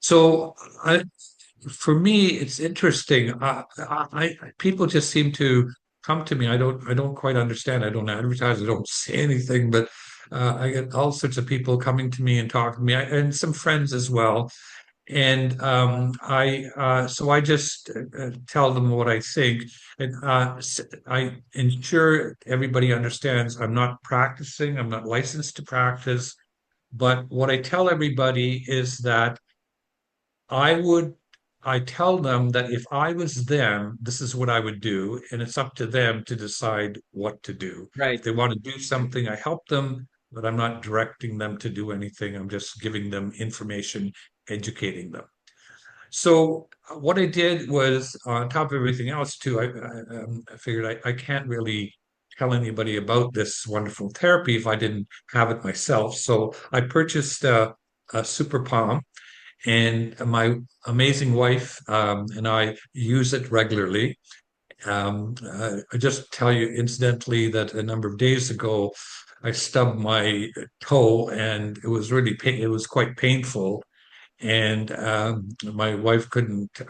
So for me, it's interesting. People just seem to come to me. I don't quite understand. I don't advertise. I don't say anything, but I get all sorts of people coming to me and talking to me, and some friends as well. And so I just tell them what I think, and I ensure everybody understands I'm not practicing. I'm not licensed to practice, but what I tell everybody is that I would, I tell them that if I was them, this is what I would do, and it's up to them to decide what to do. If Right. they want to do something, I help them, but I'm not directing them to do anything. I'm just giving them information, educating them. So what I did was, on top of everything else, too, I figured I can't really tell anybody about this wonderful therapy if I didn't have it myself. So I purchased a Super Palm, and my amazing wife and I use it regularly. I just tell you incidentally that a number of days ago, I stubbed my toe, and it was really it was quite painful. And my wife couldn't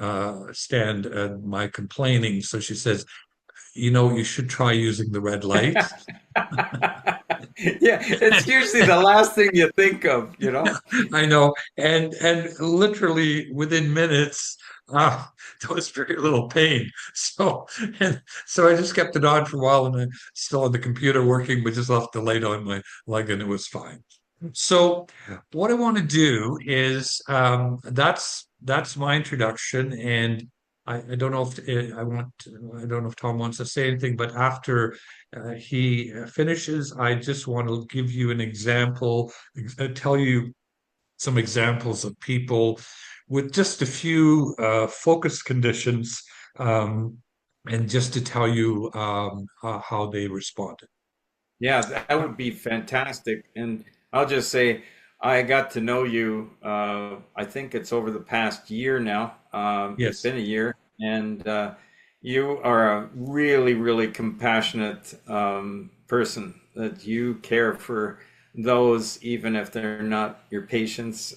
stand my complaining, so she says, you should try using the red light. Yeah, it's usually the last thing you think of, you know? I know, and literally within minutes, there was very little pain. So I just kept it on for a while, and I'm still on the computer working, but just left the light on my leg, and it was fine. So what I want to do is that's my introduction, and I don't know if I don't know if Tom wants to say anything, but after he finishes, I just want to give you an example, tell you some examples of people with just a few focus conditions, um, and just to tell you how they responded. Yeah, that would be fantastic. And I'll just say, I got to know you, I think it's over the past year now. It's Yes. been a year, and you are a really, really compassionate person that you care for those, even if they're not your patients.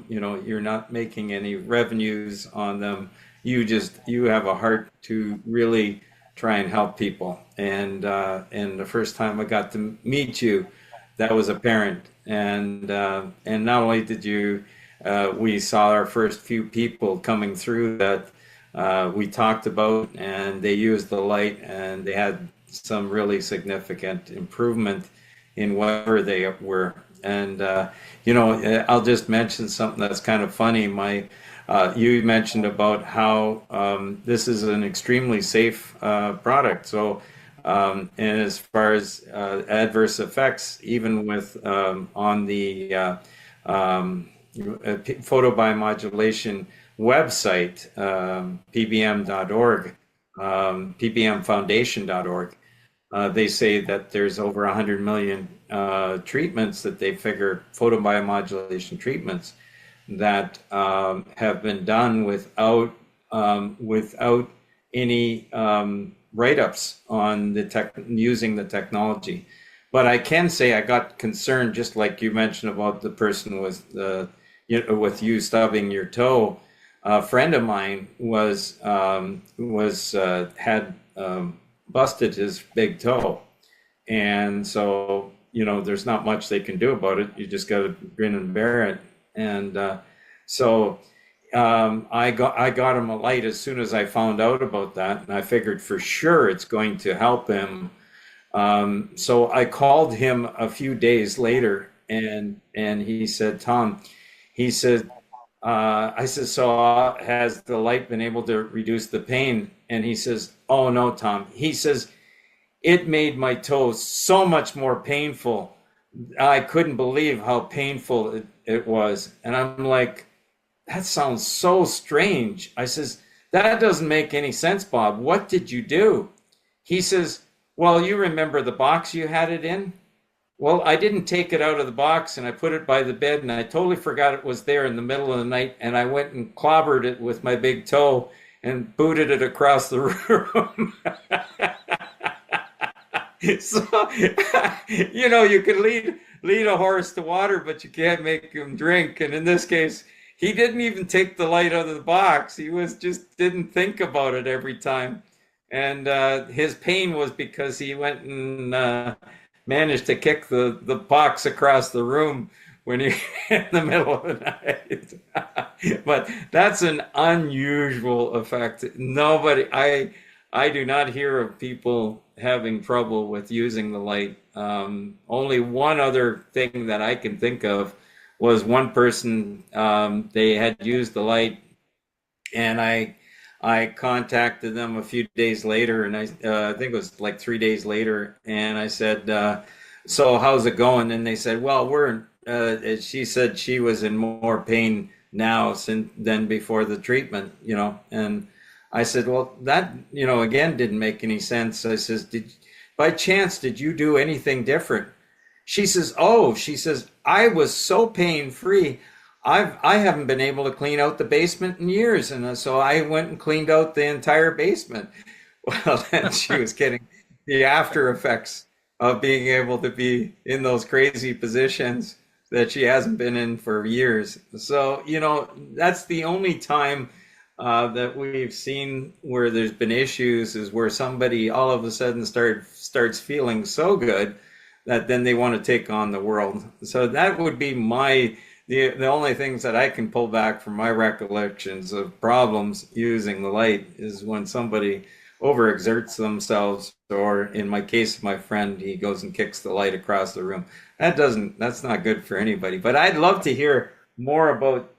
You're not making any revenues on them. You have a heart to really try and help people. And the first time I got to meet you, that was apparent. And not only did you, we saw our first few people coming through that we talked about, and they used the light, and they had some really significant improvement in whatever they were. And I'll just mention something that's kind of funny. You mentioned about how this is an extremely safe product. So, and as far as adverse effects, even with on the photobiomodulation website, pbm.org, pbmfoundation.org, they say that there's over 100 million treatments that they figure, photobiomodulation treatments, that have been done without any write-ups on using the technology. But I can say I got concerned, just like you mentioned about the person with you stubbing your toe. A friend of mine had busted his big toe, and so there's not much they can do about it. You just got to grin and bear it. And I got him a light as soon as I found out about that, and I figured for sure it's going to help him. So I called him a few days later, and he said, Tom, he said, I said, so has the light been able to reduce the pain? And he says, oh no, Tom. He says, it made my toe so much more painful. I couldn't believe how painful it was. And I'm like, that sounds so strange. I says, that doesn't make any sense, Bob. What did you do? He says, well, you remember the box you had it in? Well, I didn't take it out of the box, and I put it by the bed, and I totally forgot it was there in the middle of the night, and I went and clobbered it with my big toe and booted it across the room. So, you can lead a horse to water, but you can't make him drink. And in this case, he didn't even take the light out of the box. He was just didn't think about it every time. And his pain was because he went and managed to kick the box across the room when he in the middle of the night. But that's an unusual effect. I do not hear of people having trouble with using the light. Only one other thing that I can think of was one person, they had used the light, and I contacted them a few days later, and I think it was like 3 days later, and I said, "So how's it going?" And they said, "Well, we're." She said she was in more pain now than before the treatment, and I said, "Well, that again didn't make any sense." I says, "Did by chance did you do anything different?" She says, "Oh," she says, "I was so pain free. I haven't been able to clean out the basement in years, and so I went and cleaned out the entire basement." Well, then she was getting the after effects of being able to be in those crazy positions that she hasn't been in for years. So, that's the only time that we've seen where there's been issues is where somebody all of a sudden starts feeling so good that then they want to take on the world. So that would be the only things that I can pull back from my recollections of problems using the light is when somebody overexerts themselves, or in my case, my friend, he goes and kicks the light across the room. That's not good for anybody. But I'd love to hear more about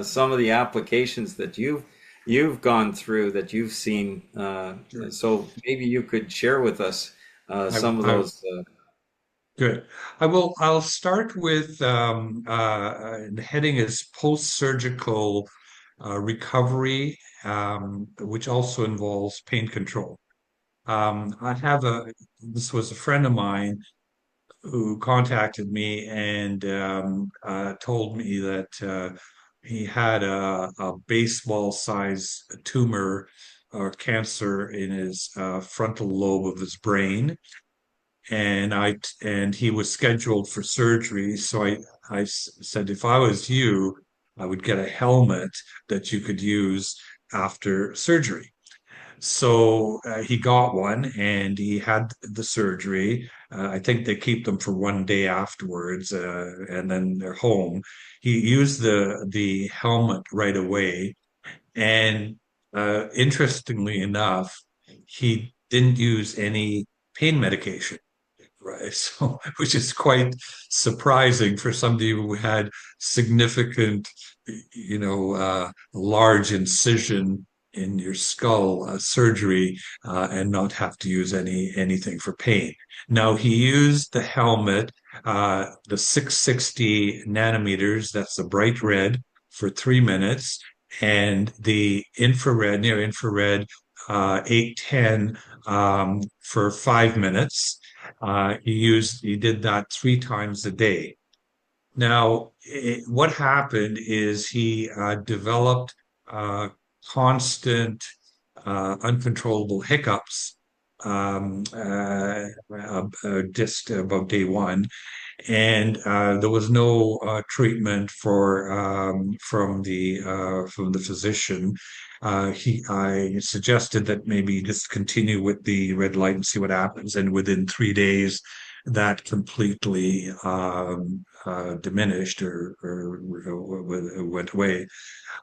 some of the applications that you've gone through, that you've seen. Sure. So maybe you could share with us I, some of I those. Good. I'll start with the heading is post-surgical recovery, which also involves pain control. This was a friend of mine who contacted me and told me that he had a baseball-size tumor or cancer in his frontal lobe of his brain, and he was scheduled for surgery. So said, if I was you, I would get a helmet that you could use after surgery. So he got one and he had the surgery. I think they keep them for one day afterwards, and then they're home. He used the helmet right away, and interestingly enough, he didn't use any pain medication. Right. So, which is quite surprising for somebody who had significant, large incision in your skull surgery, and not have to use anything for pain. Now, he used the helmet, the 660 nanometers, that's the bright red, for 3 minutes, and the infrared, near infrared, 810, for 5 minutes. He did that 3 times a day. Now, what happened is he developed uh, constant, uncontrollable hiccups, just about day one, and there was no treatment from the physician. I suggested that maybe just continue with the red light and see what happens, and within 3 days, that completely diminished or went away.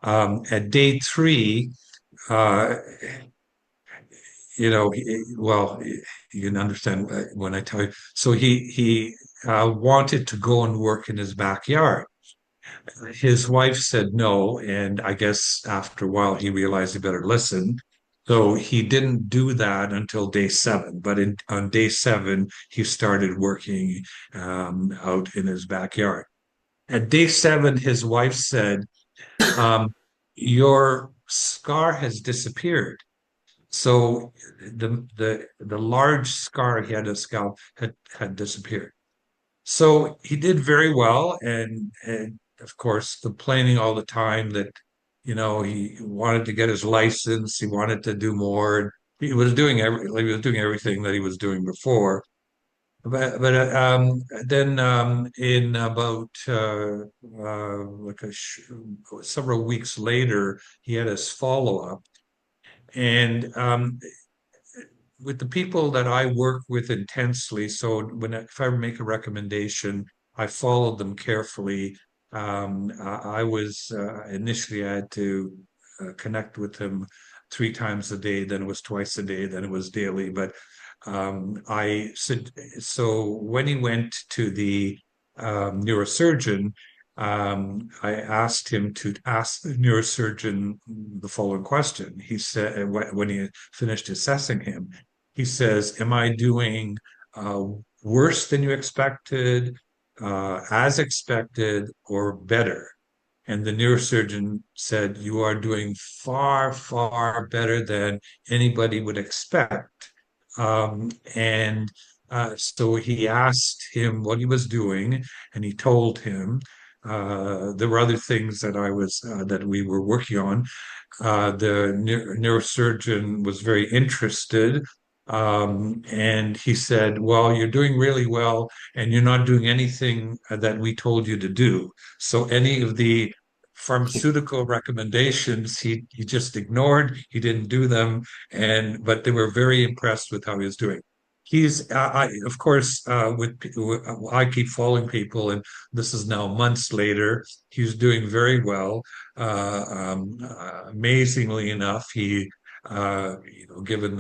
At day three, uh, well, you can understand when I tell you. So he wanted to go and work in his backyard. His wife said no, and I guess after a while he realized he better listen. So he didn't do that until day seven. But on day seven, he started working out in his backyard. At day seven, his wife said, um, "Your scar has disappeared." So the large scar he had on his scalp had disappeared. So he did very well, and of course complaining all the time that he wanted to get his license, he wanted to do more. He was doing everything that he was doing before. Then in about several weeks later, he had his follow up, and with the people that I work with intensely. So if I make a recommendation, I follow them carefully. I was initially I had to connect with him 3 times a day, then it was twice a day, then it was daily. But I said so when he went to the neurosurgeon. I asked him to ask the neurosurgeon the following question. He said when he finished assessing him, he says, "Am I doing uh, worse than you expected, as expected, or better?" And the neurosurgeon said, "You are doing far, far better than anybody would expect." And so he asked him what he was doing, and he told him. There were other things that we were working on. The neurosurgeon was very interested. And he said, "Well, you're doing really well, and you're not doing anything that we told you to do. So any of the pharmaceutical recommendations, he just ignored. He didn't do them, but they were very impressed with how he was doing." Of course, I keep following people, and this is now months later. He's doing very well. Amazingly enough, given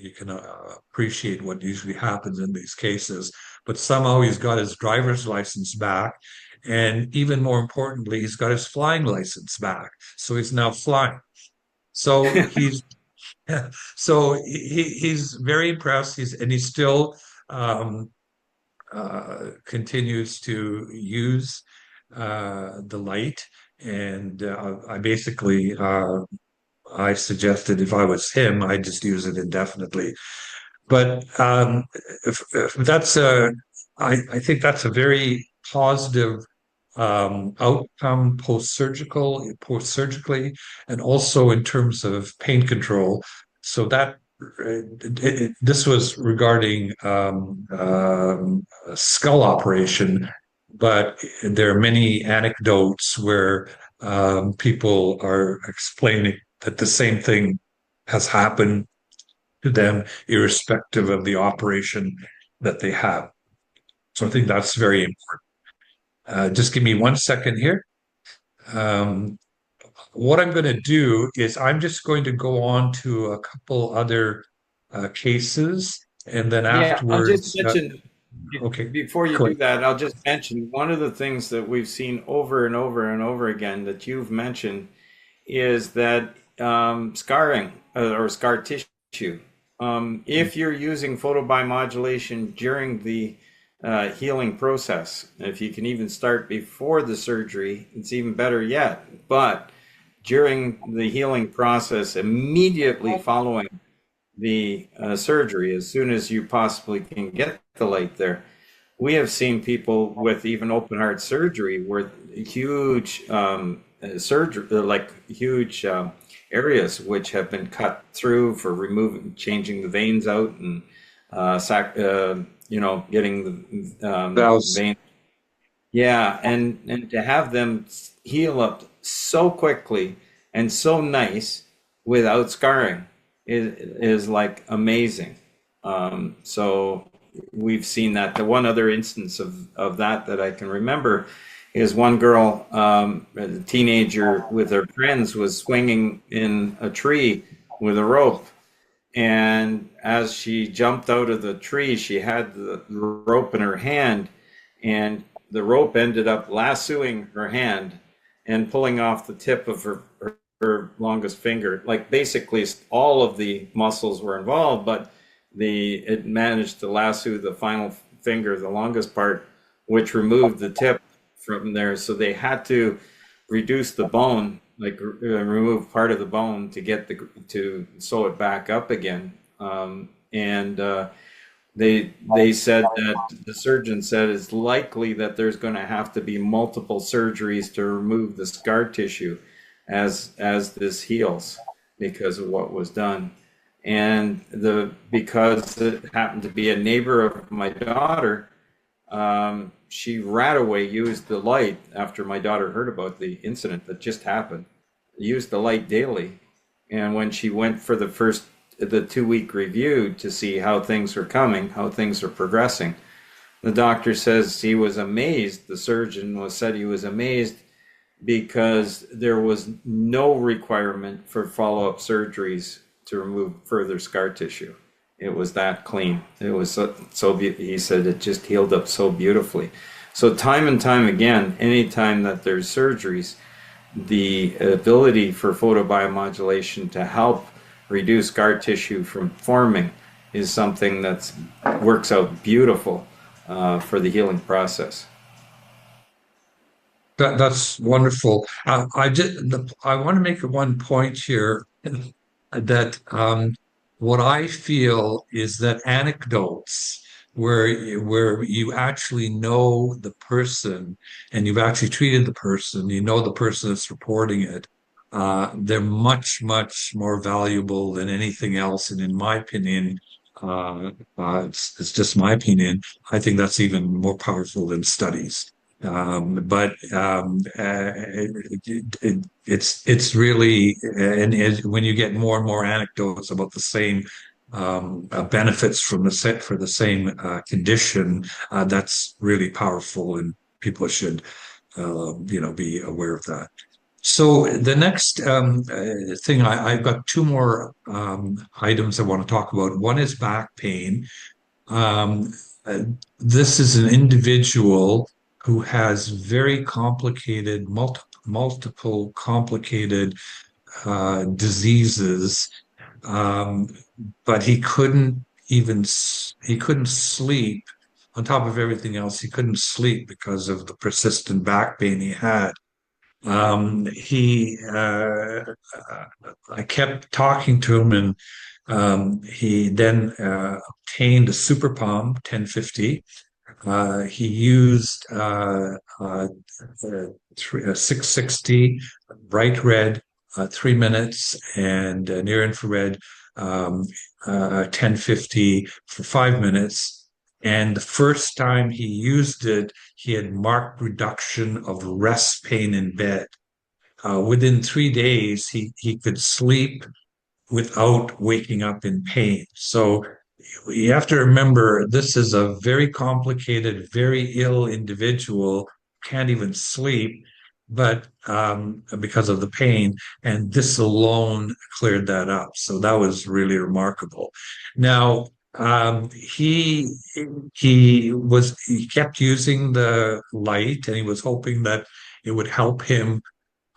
you can appreciate what usually happens in these cases, but somehow he's got his driver's license back, and even more importantly, he's got his flying license back. So he's now flying. So he's he's very impressed. He still um, continues to use the light, and I suggested if I was him, I'd just use it indefinitely. But if that's I think that's a very positive outcome post-surgically, and also in terms of pain control. So this was regarding a skull operation, but there are many anecdotes where people are explaining that the same thing has happened to them, irrespective of the operation that they have. So I think that's very important. Just give me 1 second here. Um, what I'm going to do is I'm just going to go on to a couple other cases, and then Yeah, I'll just afterwards, mention okay, before you go do ahead. that, I'll just mention one of the things that we've seen over and over and over again that you've mentioned is that scarring or scar tissue. If you're using photobiomodulation during the healing process, if you can even start before the surgery, it's even better yet. But during the healing process, immediately following the surgery, as soon as you possibly can get the light there, we have seen people with even open heart surgery where huge surgery, like huge areas which have been cut through for removing, changing the veins out and getting the Valves. vein. Yeah, and to have them heal up so quickly and so nice without scarring is like amazing. So we've seen that. The one other instance of that I can remember is one girl, a teenager with her friends, was swinging in a tree with a rope. And as she jumped out of the tree, she had the rope in her hand, and the rope ended up lassoing her hand and pulling off the tip of her longest finger. Like basically all of the muscles were involved, but it managed to lasso the final finger, the longest part, which removed the tip from there. So they had to reduce the bone, like remove part of the bone to to sew it back up again. And they said that the surgeon said it's likely that there's going to have to be multiple surgeries to remove the scar tissue as this heals because of what was done. And because it happened to be a neighbor of my daughter, she right away used the light after my daughter heard about the incident that just happened, used the light daily. And when she went for the 2 week review to see how things are coming, how things are progressing, the doctor says he was amazed. The surgeon said he was amazed because there was no requirement for follow-up surgeries to remove further scar tissue. It was that clean. It was he said it just healed up so beautifully. So time and time again, anytime that there's surgeries, the ability for photobiomodulation to help reduce scar tissue from forming is something that works out beautiful for the healing process. That's wonderful. I want to make one point here that what I feel is that anecdotes where you actually know the person and you've actually treated the person, you know the person that's reporting it, they're much, much more valuable than anything else. And in my opinion, it's just my opinion, I think that's even more powerful than studies. But it's really when you get more and more anecdotes about the same benefits from the set for the same condition, that's really powerful, and people should be aware of that. So the next thing I've got two more items I want to talk about. One is back pain. Um, uh, this is an individual who has very complicated, multiple complicated diseases, um, but he couldn't sleep. On top of everything else, he couldn't sleep because of the persistent back pain he had. I kept talking to him, and he then obtained a Super Palm 1050. He used 660 bright red, 3 minutes, and near infrared 1050 for 5 minutes. And the first time he used it, he had marked reduction of rest pain in bed. Within 3 days, he could sleep without waking up in pain. So you have to remember this is a very complicated, very ill individual, can't even sleep, but because of the pain, and this alone cleared that up. So that was really remarkable. Now, he kept using the light, and he was hoping that it would help him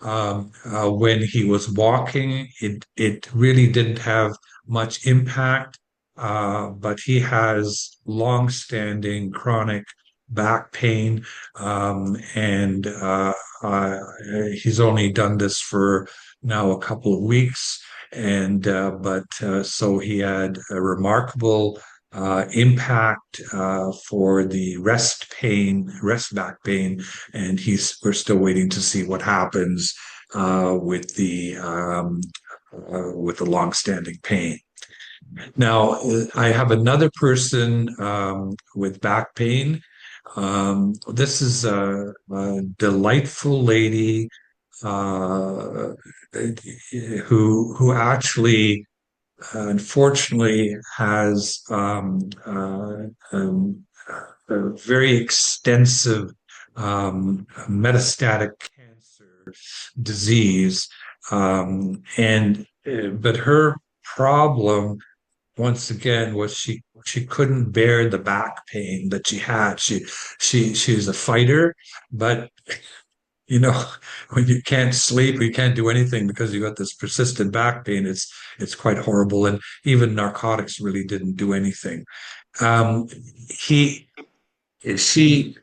when he was walking. It really didn't have much impact, but he has long-standing chronic back pain, and he's only done this for now a couple of weeks. And but so he had a remarkable impact for the rest back pain, and we're still waiting to see what happens with the long-standing pain. Now, I have another person with back pain. This is a delightful lady uh, who actually unfortunately has a very extensive metastatic cancer disease, and but her problem once again was she couldn't bear the back pain that she had. She's a fighter, but you know, when you can't sleep, you can't do anything because you got this persistent back pain, it's quite horrible. And even narcotics really didn't do anything. Um, he she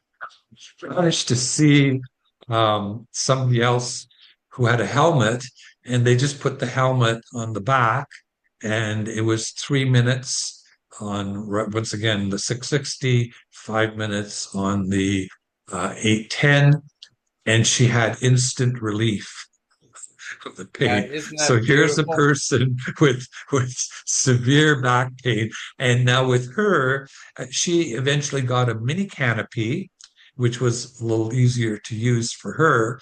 managed to see somebody else who had a helmet, and they just put the helmet on the back, and it was 3 minutes on once again the 660, 5 minutes on the 810, and she had instant relief. of the Yeah, pain. isn't So that here's a beautiful? person with severe back pain, and now with her, she eventually got a mini canopy, which was a little easier to use for her.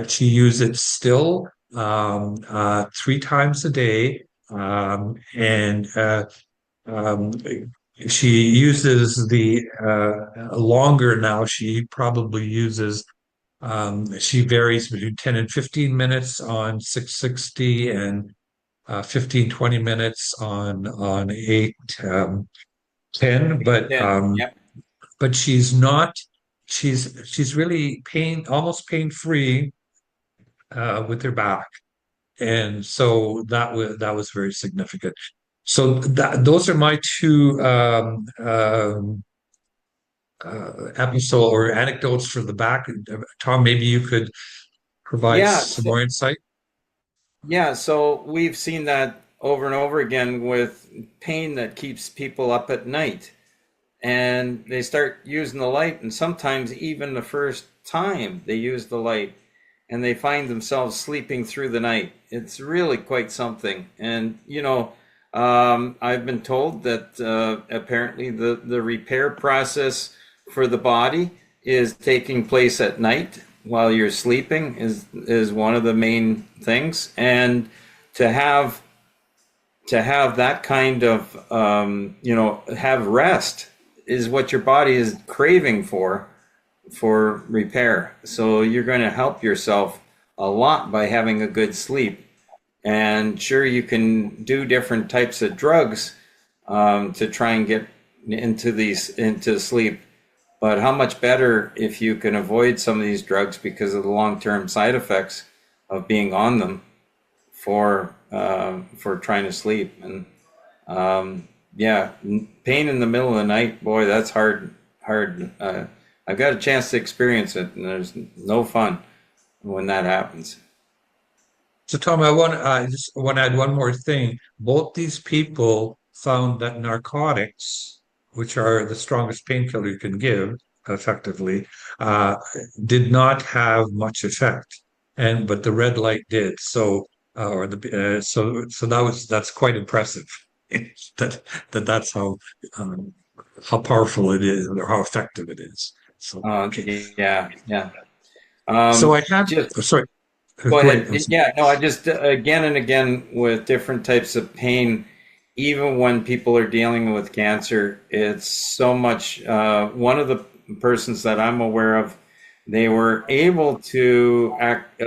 She used it still 3 times a day, and um, she uses the longer now. She probably uses she varies between 10 and 15 minutes on 660 and 15, 20 minutes on 810. Then, yep. But she's not, she's really almost pain free with her back. And so that was very significant. So those are my two episode or anecdotes for the back. Tom, maybe you could provide Yeah, some so, more insight. yeah, so we've seen that over and over again with pain that keeps people up at night. And they start using the light, and sometimes even the first time they use the light, and they find themselves sleeping through the night. It's really quite something. And I've been told that apparently the repair process for the body is taking place at night while you're sleeping is one of the main things. And to have that kind of have rest is what your body is craving for repair. So you're going to help yourself a lot by having a good sleep. And sure, you can do different types of drugs to try and get into sleep. But how much better if you can avoid some of these drugs because of the long-term side effects of being on them for trying to sleep. And yeah, pain in the middle of the night, boy, that's hard. Hard. I've got a chance to experience it, and there's no fun when that happens. So, Tom, I just want to add one more thing. Both these people found that narcotics, which are the strongest painkiller you can give effectively, uh, did not have much effect, and but the red light did. So, or the so that's quite impressive. That that's how powerful it is or how effective it is. So, okay. Yeah, yeah. So I have, Just oh, sorry, go go ahead. ahead. Yeah, no, I just again and again with different types of pain, even when people are dealing with cancer, it's so much. One of the persons that I'm aware of, they were able to act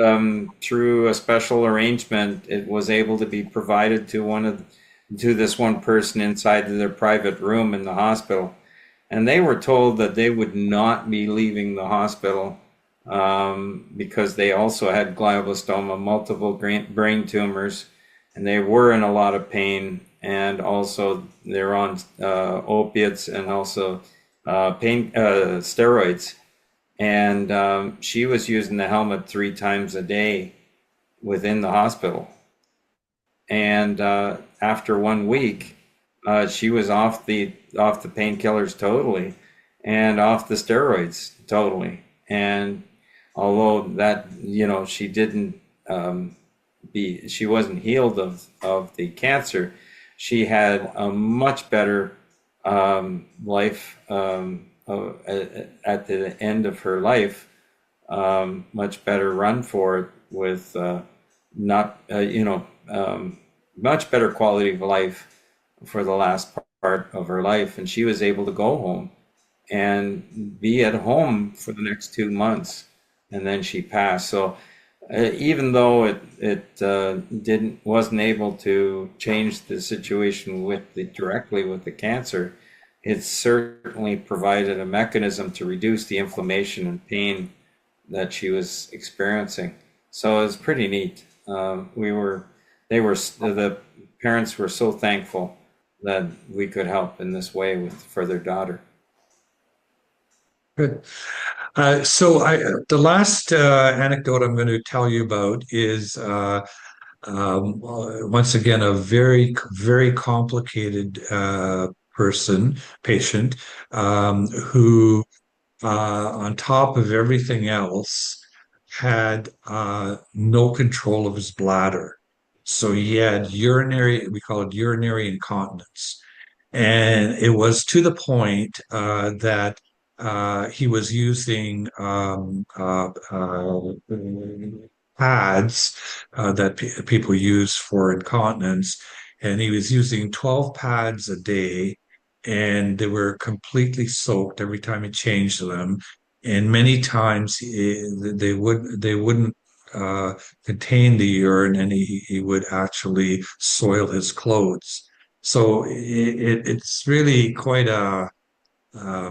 through a special arrangement. It was able to be provided to this one person inside their private room in the hospital, and they were told that they would not be leaving the hospital because they also had glioblastoma, multiple brain tumors, and they were in a lot of pain. And also, they're on opiates and also pain steroids. And she was using the helmet 3 times a day within the hospital. And after 1 week, she was off the painkillers totally, and off the steroids totally. And although that she didn't she wasn't healed of the cancer, she had a much better life at the end of her life, much better run for it with not much better quality of life for the last part of her life. And she was able to go home and be at home for the next 2 months, and then she passed. So even though it didn't wasn't able to change the situation directly with the cancer, it certainly provided a mechanism to reduce the inflammation and pain that she was experiencing. So it was pretty neat. The parents were so thankful that we could help in this way for their daughter. Good. The last anecdote I'm going to tell you about is once again a very complicated patient, who, on top of everything else, had no control of his bladder. So he had urinary, we call it urinary incontinence. And it was to the point that he was using pads that people use for incontinence, and he was using 12 pads a day, and they were completely soaked every time he changed them. And many times they wouldn't contain the urine, and he would actually soil his clothes. So it's really quite a Yeah.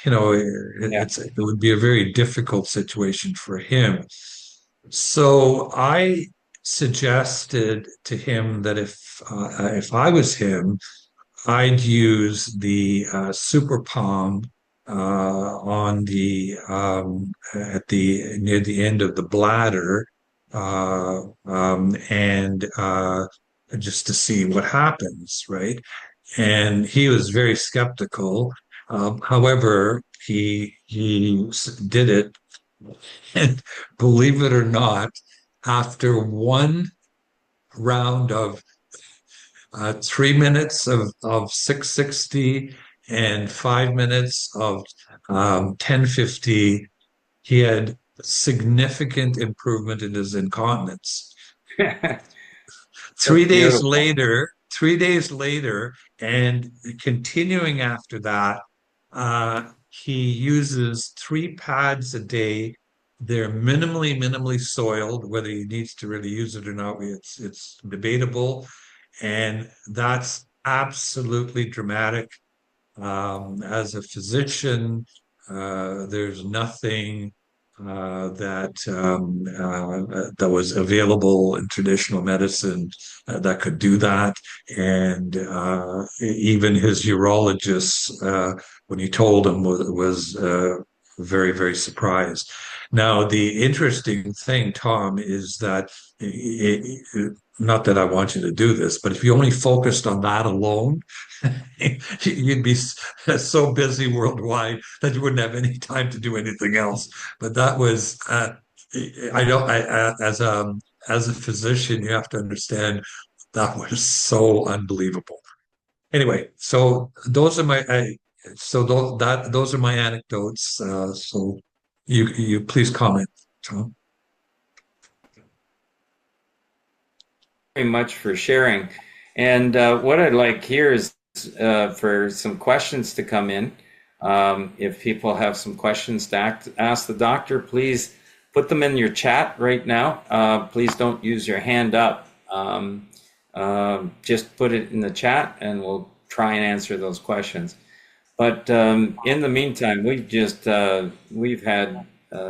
it would be a very difficult situation for him. So I suggested to him that if I was him, I'd use the Super Palm on the at the near the end of the bladder, and just to see what happens, right? And he was very skeptical. However, he did it, and believe it or not, after one round of 3 minutes of 660 and 5 minutes of 1050, he had significant improvement in his incontinence. That's Three days beautiful. later, 3 days later, and continuing after that, he uses 3 pads a day. They're minimally soiled. Whether he needs to really use it or not, it's debatable. And that's absolutely dramatic. As a physician, there's nothing that was available in traditional medicine that could do that. And even his urologist, when he told him, was very surprised. Now, the interesting thing, Tom, is that not that I want you to do this, but if you only focused on that alone, you'd be so busy worldwide that you wouldn't have any time to do anything else. But that was, I don't, as a physician, you have to understand that was so unbelievable. Anyway, so those are my, those are my anecdotes. So you please comment, Tom. Very much for sharing. And what I'd like here is for some questions to come in. If people have some questions to ask the doctor, please put them in your chat right now. Please don't use your hand up. Just put it in the chat and we'll try and answer those questions. But in the meantime, we've had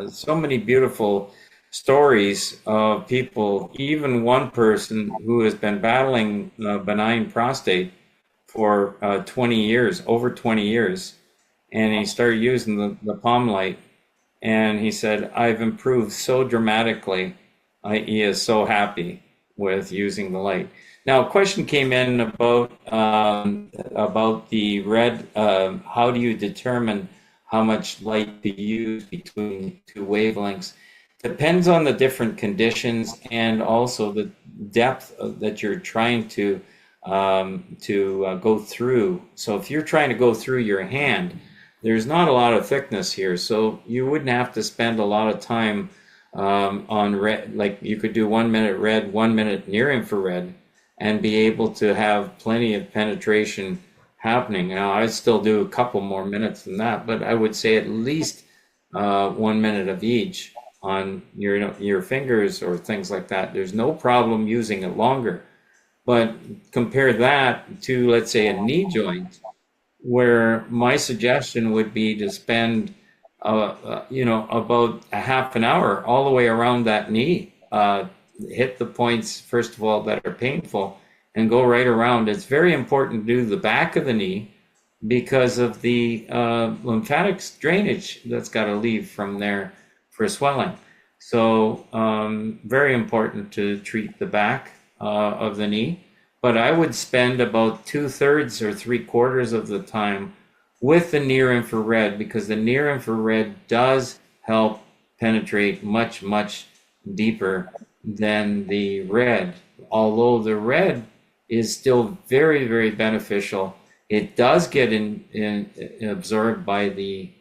so many beautiful stories of people, even one person who has been battling benign prostate for 20 years, over 20 years. And he started using the palm light. And he said, I've improved so dramatically. He is so happy with using the light. Now, a question came in about the red. How do you determine how much light to use between two wavelengths? Depends on the different conditions and also the depth that you're trying to go through. So if you're trying to go through your hand, there's not a lot of thickness here, so you wouldn't have to spend a lot of time on red. Like you could do 1 minute red, 1 minute near infrared, and be able to have plenty of penetration happening. Now, I still do a couple more minutes than that, but I would say at least 1 minute of each on your fingers or things like that. There's no problem using it longer. But compare that to, let's say, a knee joint, where my suggestion would be to spend, about a half an hour all the way around that knee. Hit the points, first of all, that are painful and go right around. It's very important to do the back of the knee because of the lymphatic drainage that's got to leave from there for swelling. So very important to treat the back of the knee. But I would spend about 2/3 or 3/4 of the time with the near infrared, because the near infrared does help penetrate much, much deeper than the red. Although the red is still very, very beneficial, it does get absorbed by the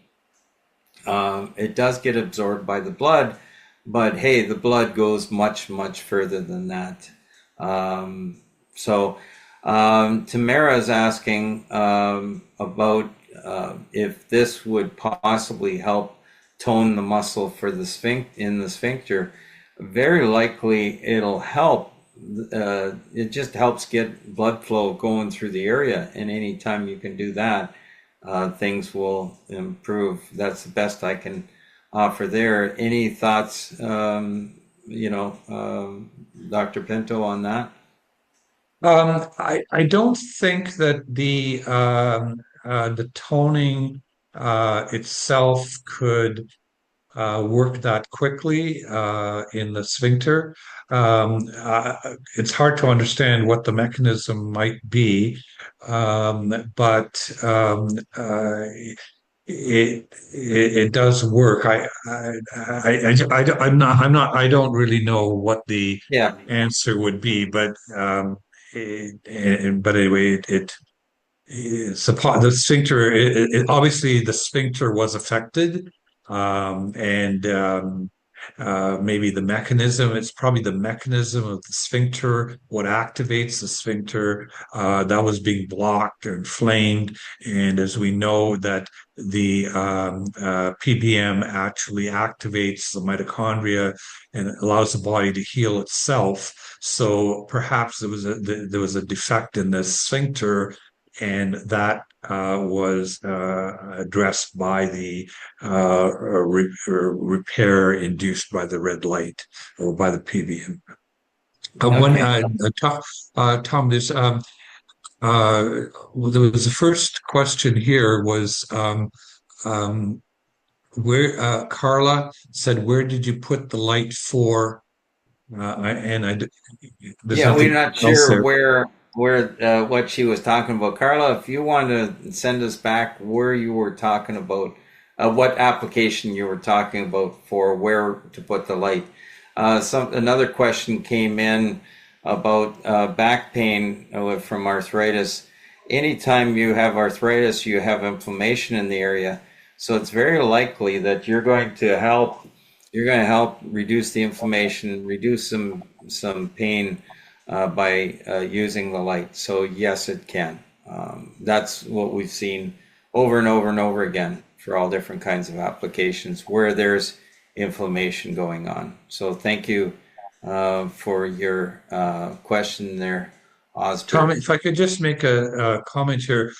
blood, but hey, the blood goes much, much further than that. So Tamara is asking about if this would possibly help tone the muscle for the in the sphincter. Very likely it'll help. It just helps get blood flow going through the area, and anytime you can do that, things will improve. That's the best I can offer there. Any thoughts, Dr. Pinto, on that? I don't think that the toning itself could work that quickly in the sphincter. It's hard to understand what the mechanism might be, but it does work. I don't really know what the Yeah, answer would be, but but anyway, the sphincter. Obviously the sphincter was affected, and maybe the mechanism. It's probably the mechanism of the sphincter, what activates the sphincter, that was being blocked or inflamed. And as we know, that the PBM actually activates the mitochondria and allows the body to heal itself. So perhaps there was a defect in the sphincter, and that was addressed by the repair induced by the red light or by the PBM. When okay. Tom, there was the first question here was um, where Carla said, "Where did you put the light for?" There's Yeah, we're nothing not else sure there. where what she was talking about. Carla, if you want to send us back where you were talking about, what application you were talking about for where to put the light. Another question came in about back pain from arthritis. Anytime you have arthritis, you have inflammation in the area. So it's very likely that you're going to help reduce the inflammation, reduce some pain by using the light. So yes, it can. That's what we've seen over and over and over again for all different kinds of applications where there's inflammation going on. So thank you for your question there, Tom, Osbert. if I could just make a comment here.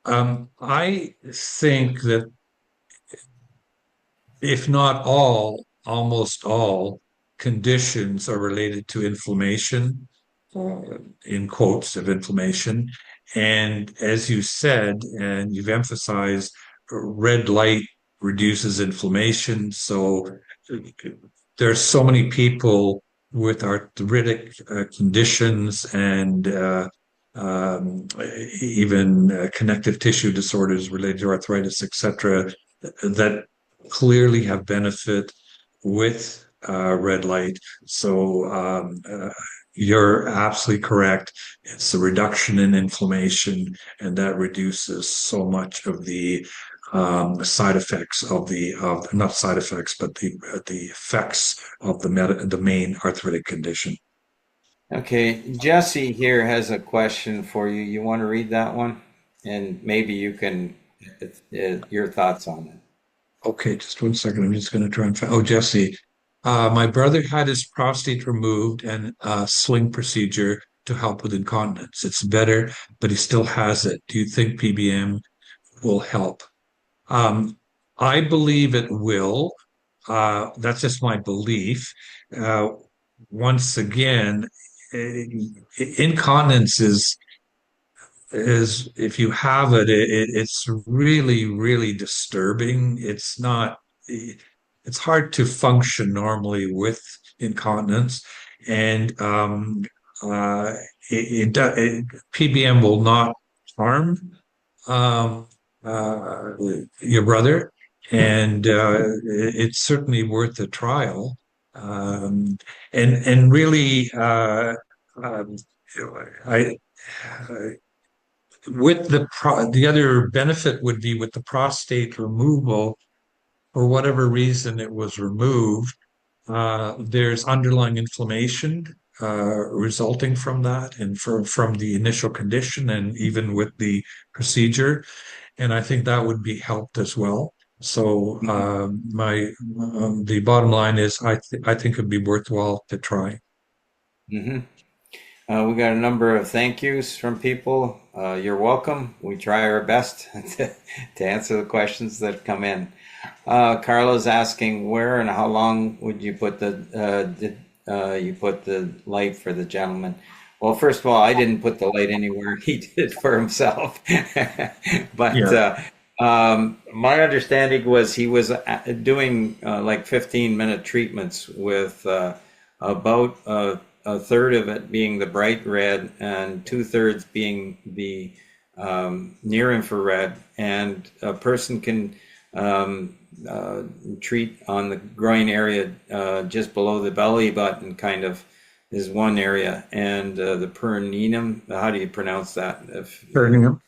I think that if not all, almost all conditions are related to inflammation, uh, in quotes of inflammation. And as you said, and you've emphasized, red light reduces inflammation. So there's so many people with arthritic conditions and even connective tissue disorders related to arthritis, etc., that clearly have benefit with red light. So you're absolutely correct. It's a reduction in inflammation, and that reduces so much of the side effects of not side effects, but the effects of the main arthritic condition. Okay, Jesse here has a question for you. You want to read that one? And maybe you can, your thoughts on it. Okay, just one second. I'm just going to try and find. Oh, Jesse, my brother had his prostate removed and a sling procedure to help with incontinence. It's better, but he still has it. Do you think PBM will help? Um, I believe it will. That's just my belief. Uh, Once again, incontinence is if you have it's really, really disturbing. It's hard to function normally with incontinence, and uh, PBM will not harm um, your brother. and it's certainly worth a trial. Um, and really, um, I with the other benefit would be with the prostate removal, for whatever reason it was removed, there's underlying inflammation resulting from that and from the initial condition and even with the procedure. And I think that would be helped as well. So my the bottom line is I think it'd be worthwhile to try. Mm-hmm. We got a number of thank yous from people. You're welcome. We try our best to answer the questions that come in. Carla's asking where and how long would you put you put the light for the gentleman? Well, first of all, I didn't put the light anywhere. He did it for himself. But Yeah. my understanding was he was doing like 15-minute treatments with about a third of it being the bright red and two-thirds being the near infrared. And a person can treat on the groin area just below the belly button, kind of is one area, and the perineum. How do you pronounce that? If Birmingham.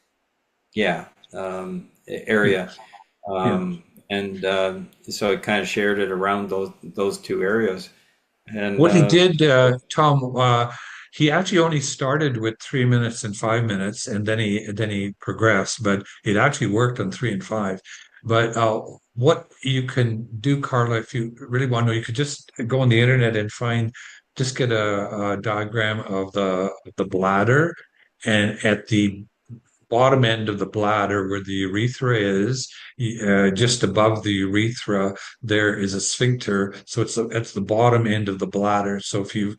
yeah, area, Yes. Yeah. and so I kind of shared it around those two areas, and What he did, Tom, he actually only started with 3 minutes and 5 minutes, and then he progressed. But it actually worked on 3 and 5. But what you can do, Carla, if you really want to know, you could just go on the internet and just get a diagram of the bladder, and at the bottom end of the bladder where the urethra is, just above the urethra, there is a sphincter. So it's the bottom end of the bladder. So if you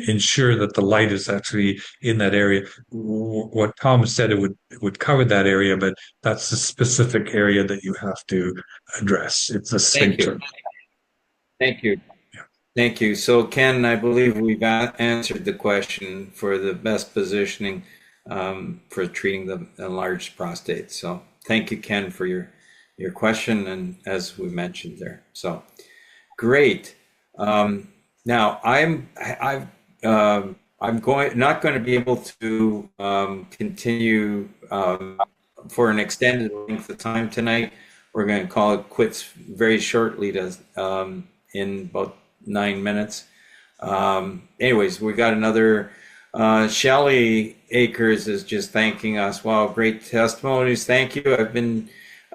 ensure that the light is actually in that area, what Tom said, it would cover that area, but that's the specific area that you have to address. It's a thank you, sphincter. thank you. Thank you. So, Ken, I believe we've answered the question for the best positioning for treating the enlarged prostate. So, thank you, Ken, for your question, and as we mentioned there. So, great. Now, I'm going not going to be able to continue for an extended length of time tonight. We're going to call it quits very shortly to in about 9 minutes. Anyways, we got another. Shelly Akers is just thanking us. Wow, great testimonies. Thank you.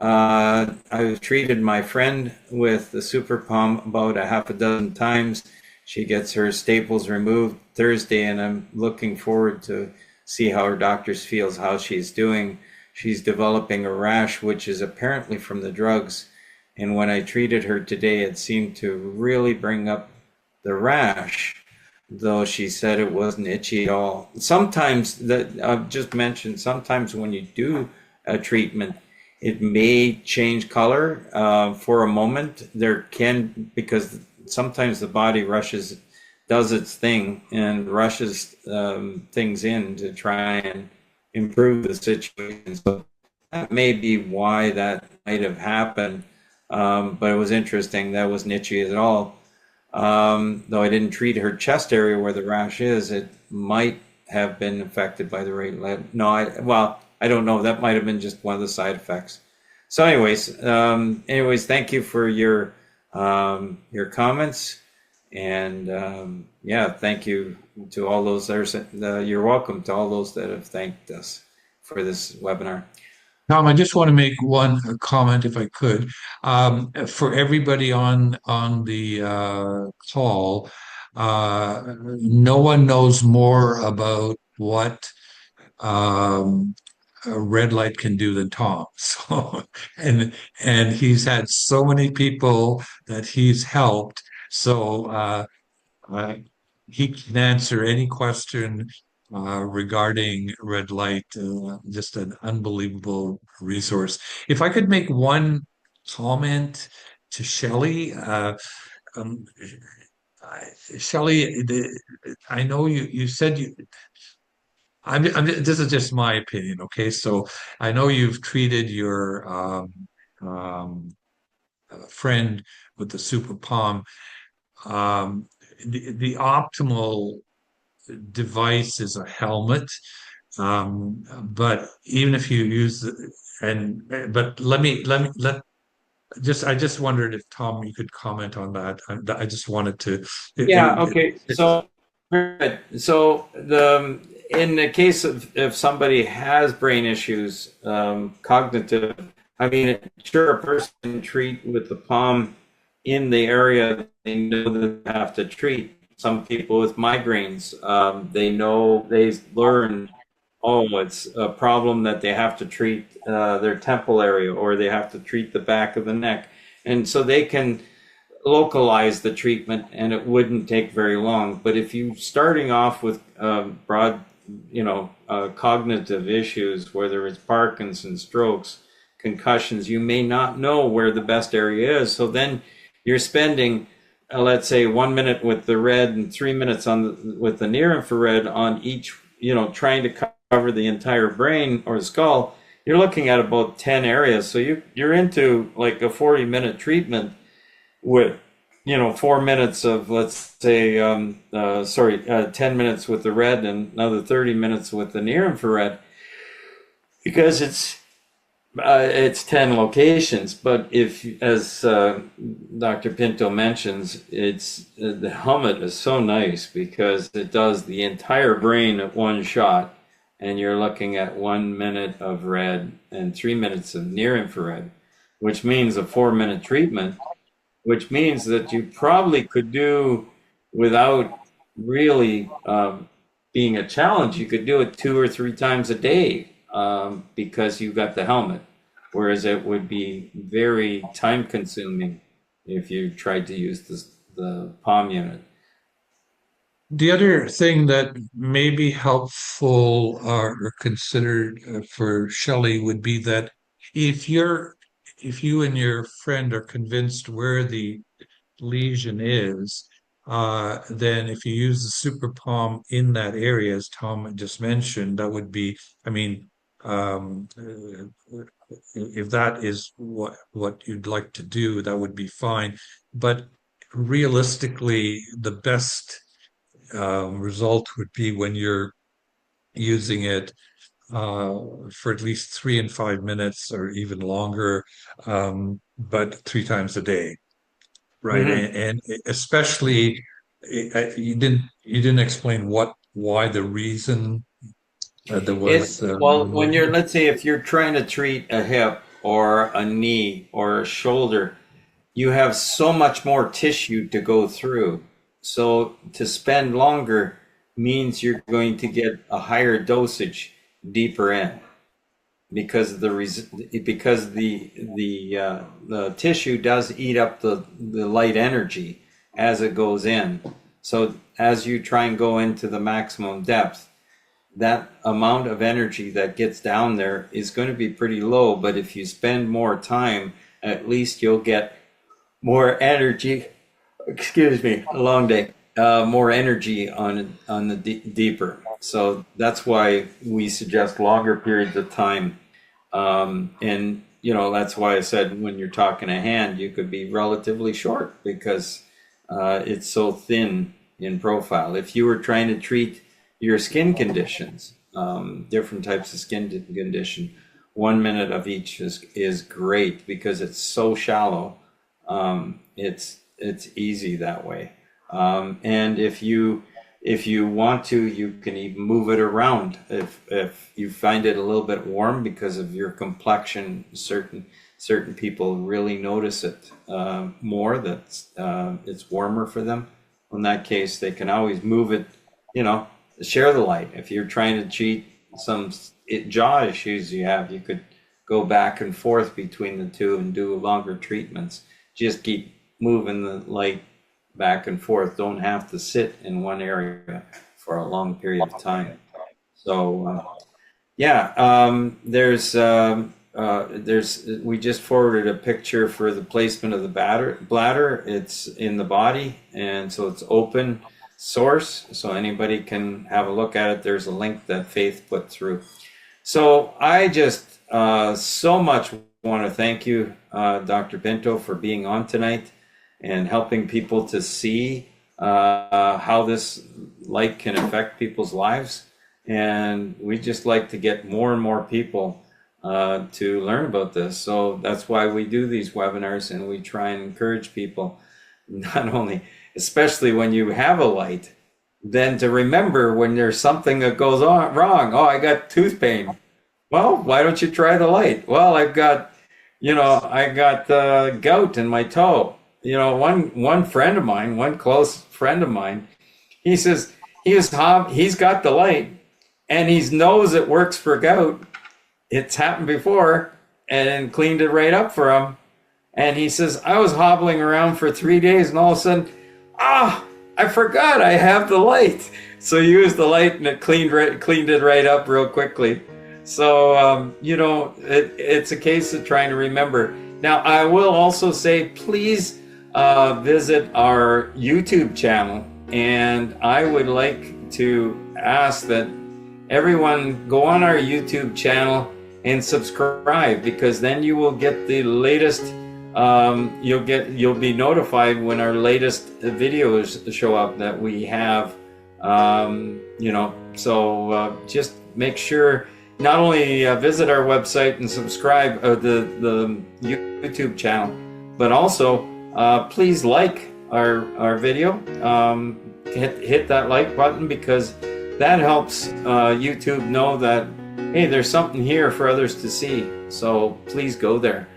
I've treated my friend with the Super Palm about a half a dozen times. She gets her staples removed Thursday, and I'm looking forward to see how her doctors feels, how she's doing. She's developing a rash, which is apparently from the drugs. And when I treated her today, it seemed to really bring up the rash, though she said it wasn't itchy at all. Sometimes that I've just mentioned, sometimes when you do a treatment, it may change color for a moment. There can, because sometimes the body does its thing and rushes things in to try and improve the situation. So that may be why that might have happened. But it was interesting. That wasn't itchy at all. Though I didn't treat her chest area where the rash is, it might have been affected by the rate lead. No, well, I don't know. That might have been just one of the side effects. So, anyways, thank you for your comments, and yeah, thank you to all those that you're welcome to all those that have thanked us for this webinar. Tom, I just want to make one comment, if I could. For everybody on the call, no one knows more about what a red light can do than Tom. So, and he's had so many people that he's helped. So uh, he can answer any question regarding red light. Just an unbelievable resource. If I could make one comment to Shelley, um, Shelley, I know you said you. This is just my opinion, okay? So I know you've treated your um, friend with the Super Palm. Um, the optimal device is a helmet. But even if you use but I just wondered if Tom, you could comment on that. I just wanted to. Yeah, okay. So good. So the in the case of if somebody has brain issues, cognitive, I mean, sure, a person can treat with the palm in the area they know that they have to treat. Some people with migraines, they know they learn, oh, it's a problem that they have to treat their temple area or they have to treat the back of the neck, and so they can localize the treatment and it wouldn't take very long. But if you starting off with broad, cognitive issues, whether it's Parkinson's, strokes, concussions, you may not know where the best area is. So then you're spending, let's say, 1 minute with the red and 3 minutes with the near infrared on each, trying to cover the entire brain or skull. You're looking at about 10 areas. So you're into like a 40-minute treatment with 4 minutes of, let's say 10 minutes with the red and another 30 minutes with the near infrared, because it's 10 locations. But if, as Dr. Pinto mentions, it's the helmet is so nice because it does the entire brain at one shot, and you're looking at 1 minute of red and 3 minutes of near infrared, which means a 4-minute treatment, which means that you probably could do without really being a challenge. You could do it 2 or 3 times a day because you got the helmet, whereas it would be very time consuming if you tried to use the palm unit. The other thing that may be helpful or considered for Shelley would be that if you're if you and your friend are convinced where the lesion is, then if you use the super palm in that area, as Tom just mentioned, that would be, I mean, if that is what you'd like to do, that would be fine. But realistically, the best result would be when you're using it for at least 3 and 5 minutes or even longer, but 3 times a day, right? Mm-hmm. And especially you didn't explain why the reason there was Well, when you're, let's say, if you're trying to treat a hip or a knee or a shoulder, you have so much more tissue to go through. So to spend longer means you're going to get a higher dosage deeper in, because the tissue does eat up the light energy as it goes in. So as you try and go into the maximum depth, that amount of energy that gets down there is going to be pretty low. But if you spend more time, at least you'll get more energy. Excuse me, a long day. More energy on the deeper. So that's why we suggest longer periods of time. And that's why I said when you're talking a hand, you could be relatively short because it's so thin in profile. If you were trying to treat your skin conditions, different types of skin condition, 1 minute of each is great because it's so shallow. It's easy that way. And if you want to, you can even move it around. If you find it a little bit warm because of your complexion, certain people really notice it more, that it's warmer for them. In that case, they can always move it, share the light. If you're trying to treat some jaw issues you have, you could go back and forth between the two and do longer treatments. Just keep moving the light back and forth. Don't have to sit in one area for a long period of time. So we just forwarded a picture for the placement of the bladder. It's in the body, and so it's open source, so anybody can have a look at it. There's a link that Faith put through. So I just so much want to thank you, Dr. Pinto, for being on tonight and helping people to see how this light can affect people's lives. And we just like to get more and more people to learn about this. So that's why we do these webinars, and we try and encourage people, not only, especially when you have a light, then to remember when there's something that goes on wrong. Oh, I got tooth pain. Well, why don't you try the light? Well, I got gout in my toe. One friend of mine, one close friend of mine, he says he's got the light, and he knows it works for gout. It's happened before, and cleaned it right up for him. And he says, I was hobbling around for 3 days, and all of a sudden, I forgot I have the light. So he used the light, and it cleaned it right up real quickly. So, it's a case of trying to remember. Now, I will also say, please visit our YouTube channel. And I would like to ask that everyone go on our YouTube channel and subscribe, because then you will get the latest. You'll be notified when our latest videos show up that we have. So just make sure. Not only visit our website and subscribe the YouTube channel, but also please like our video. Hit that like button, because that helps YouTube know that, hey, there's something here for others to see. So please go there.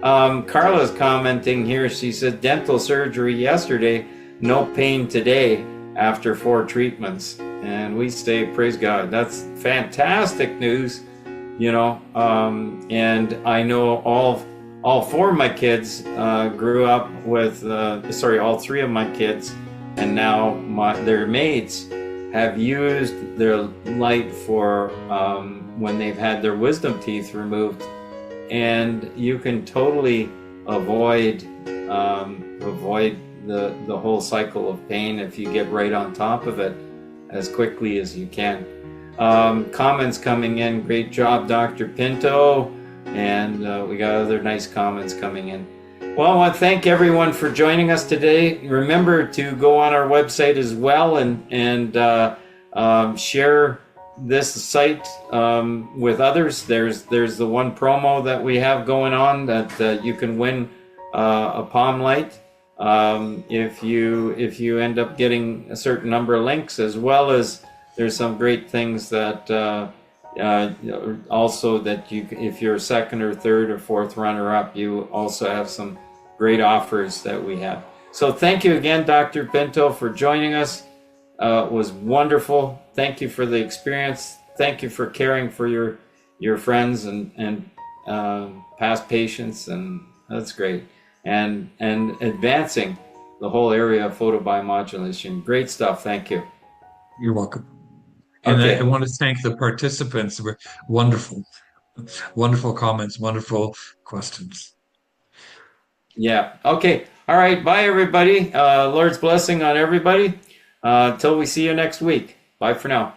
Carla's commenting here. She said, dental surgery yesterday, no pain today after 4 treatments. And we say, praise God. That's fantastic news, and I know all 4 of my kids grew up with, all 3 of my kids, and now their mates have used their light for when they've had their wisdom teeth removed. And you can totally avoid the whole cycle of pain if you get right on top of it as quickly as you can. Comments coming in. Great job, Dr. Pinto. And we got other nice comments coming in. Well, I want to thank everyone for joining us today. Remember to go on our website as well and share this site with others. There's the one promo that we have going on that you can win a palm light if you end up getting a certain number of links, as well as there's some great things that also that if you're a second or third or fourth runner up, you also have some great offers that we have. So thank you again, Dr. Pinto, for joining us. It was wonderful. Thank you for the experience. Thank you for caring for your friends and past patients, and that's great. And advancing the whole area of photobiomodulation. Great stuff. Thank you. You're welcome. And Okay. I want to thank the participants. Were wonderful, wonderful comments, wonderful questions. Yeah. Okay. All right. Bye, everybody. Lord's blessing on everybody. Until we see you next week. Bye for now.